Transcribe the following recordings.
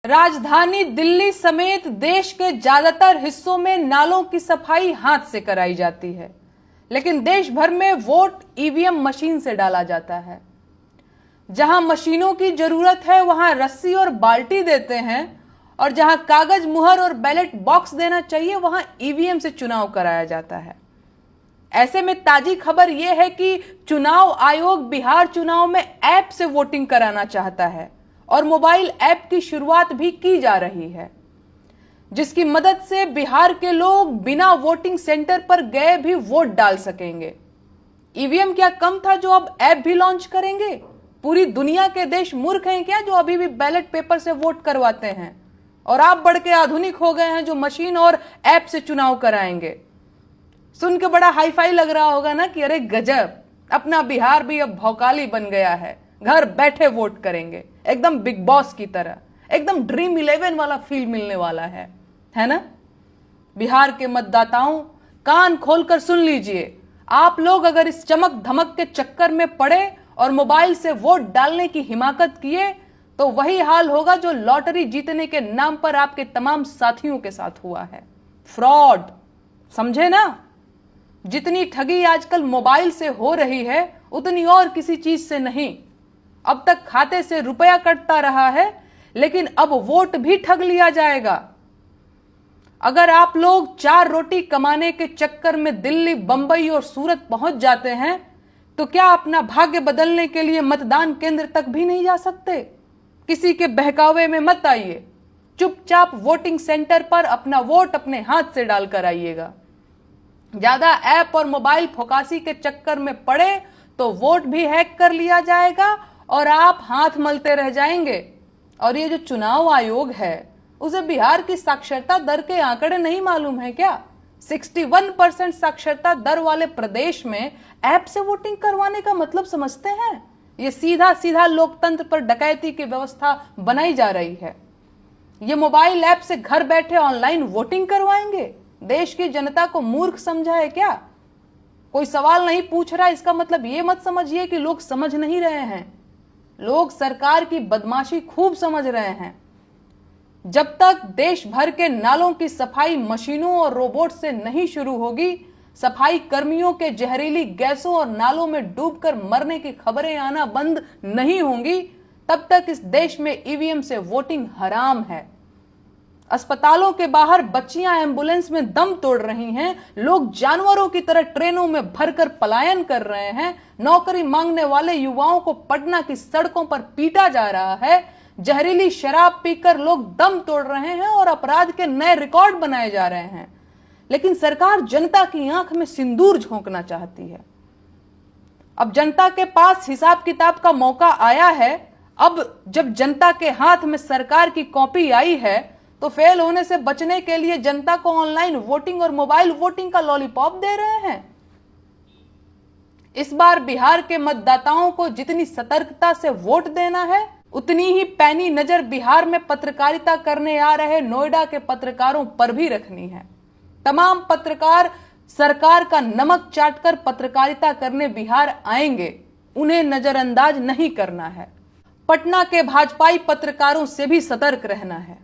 राजधानी दिल्ली समेत देश के ज्यादातर हिस्सों में नालों की सफाई हाथ से कराई जाती है, लेकिन देश भर में वोट ईवीएम मशीन से डाला जाता है। जहां मशीनों की जरूरत है वहां रस्सी और बाल्टी देते हैं, और जहां कागज मुहर और बैलेट बॉक्स देना चाहिए वहां ईवीएम से चुनाव कराया जाता है। ऐसे में ताजी खबर यह है कि चुनाव आयोग बिहार चुनाव में ऐप से वोटिंग कराना चाहता है और मोबाइल ऐप की शुरुआत भी की जा रही है, जिसकी मदद से बिहार के लोग बिना वोटिंग सेंटर पर गए भी वोट डाल सकेंगे। ईवीएम क्या कम था जो अब ऐप भी लॉन्च करेंगे? पूरी दुनिया के देश मूर्ख हैं क्या जो अभी भी बैलेट पेपर से वोट करवाते हैं, और आप बढ़ के आधुनिक हो गए हैं जो मशीन और ऐप से चुनाव कराएंगे। सुन के बड़ा हाईफाई लग रहा होगा ना कि अरे गजब, अपना बिहार भी अब भौकाली बन गया है, घर बैठे वोट करेंगे, एकदम बिग बॉस की तरह, एकदम ड्रीम 11 वाला फील मिलने वाला है ना? बिहार के मतदाताओं, कान खोलकर सुन लीजिए, आप लोग अगर इस चमक धमक के चक्कर में पड़े और मोबाइल से वोट डालने की हिमाकत किए तो वही हाल होगा जो लॉटरी जीतने के नाम पर आपके तमाम साथियों के साथ हुआ है। फ्रॉड, समझे ना? जितनी ठगी आजकल मोबाइल से हो रही है उतनी और किसी चीज से नहीं। अब तक खाते से रुपया कटता रहा है, लेकिन अब वोट भी ठग लिया जाएगा। अगर आप लोग 4 रोटी कमाने के चक्कर में दिल्ली, बंबई और सूरत पहुंच जाते हैं तो क्या अपना भाग्य बदलने के लिए मतदान केंद्र तक भी नहीं जा सकते? किसी के बहकावे में मत आइए, चुपचाप वोटिंग सेंटर पर अपना वोट अपने हाथ से डालकर आइएगा। ज्यादा ऐप और मोबाइल फोकासी के चक्कर में पड़े तो वोट भी हैक कर लिया जाएगा और आप हाथ मलते रह जाएंगे। और ये जो चुनाव आयोग है उसे बिहार की साक्षरता दर के आंकड़े नहीं मालूम है क्या? 61% साक्षरता दर वाले प्रदेश में ऐप से वोटिंग करवाने का मतलब समझते हैं? ये सीधा सीधा लोकतंत्र पर डकैती की व्यवस्था बनाई जा रही है। ये मोबाइल ऐप से घर बैठे ऑनलाइन वोटिंग करवाएंगे? देश की जनता को मूर्ख समझा है क्या? कोई सवाल नहीं पूछ रहा, इसका मतलब ये मत समझिए कि लोग समझ नहीं रहे हैं। लोग सरकार की बदमाशी खूब समझ रहे हैं। जब तक देश भर के नालों की सफाई मशीनों और रोबोट से नहीं शुरू होगी, सफाई कर्मियों के जहरीली गैसों और नालों में डूबकर मरने की खबरें आना बंद नहीं होंगी, तब तक इस देश में ईवीएम से वोटिंग हराम है। अस्पतालों के बाहर बच्चियां एम्बुलेंस में दम तोड़ रही हैं, लोग जानवरों की तरह ट्रेनों में भरकर पलायन कर रहे हैं, नौकरी मांगने वाले युवाओं को पटना की सड़कों पर पीटा जा रहा है, जहरीली शराब पीकर लोग दम तोड़ रहे हैं और अपराध के नए रिकॉर्ड बनाए जा रहे हैं। लेकिन सरकार जनता की आंख में सिंदूर झोंकना चाहती है। अब जनता के पास हिसाब किताब का मौका आया है। अब जब जनता के हाथ में सरकार की कॉपी आई है तो फेल होने से बचने के लिए जनता को ऑनलाइन वोटिंग और मोबाइल वोटिंग का लॉलीपॉप दे रहे हैं। इस बार बिहार के मतदाताओं को जितनी सतर्कता से वोट देना है, उतनी ही पैनी नजर बिहार में पत्रकारिता करने आ रहे नोएडा के पत्रकारों पर भी रखनी है। तमाम पत्रकार सरकार का नमक चाटकर पत्रकारिता करने बिहार आएंगे, उन्हें नजरअंदाज नहीं करना है। पटना के भाजपाई पत्रकारों से भी सतर्क रहना है।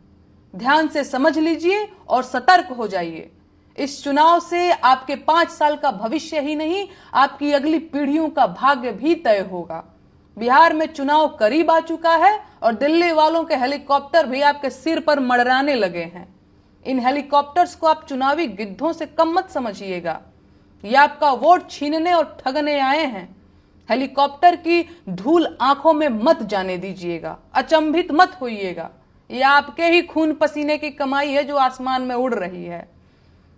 ध्यान से समझ लीजिए और सतर्क हो जाइए। इस चुनाव से आपके 5 साल का भविष्य ही नहीं, आपकी अगली पीढ़ियों का भाग्य भी तय होगा। बिहार में चुनाव करीब आ चुका है और दिल्ली वालों के हेलीकॉप्टर भी आपके सिर पर मंडराने लगे हैं। इन हेलीकॉप्टर्स को आप चुनावी गिद्धों से कम मत समझिएगा। ये आपका वोट छीनने और ठगने आए हैं। हेलीकॉप्टर की धूल आंखों में मत जाने दीजिएगा, अचंभित मत होइएगा। ये आपके ही खून पसीने की कमाई है जो आसमान में उड़ रही है।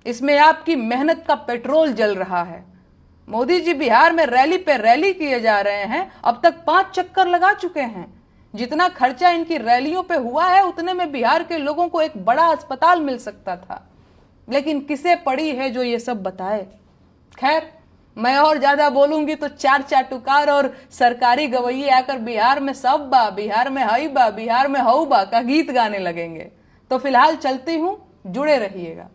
इसमें आपकी मेहनत का पेट्रोल जल रहा है। मोदी जी बिहार में रैली पे रैली किए जा रहे हैं, अब तक 5 चक्कर लगा चुके हैं। जितना खर्चा इनकी रैलियों पे हुआ है उतने में बिहार के लोगों को एक बड़ा अस्पताल मिल सकता था, लेकिन किसे पड़ी है जो ये सब बताए। खैर, मैं और ज्यादा बोलूंगी तो 4 चाटुकार और सरकारी गवैये आकर बिहार में सब बा, बिहार में हई बा, बिहार में हऊ बा का गीत गाने लगेंगे। तो फिलहाल चलती हूं, जुड़े रहिएगा।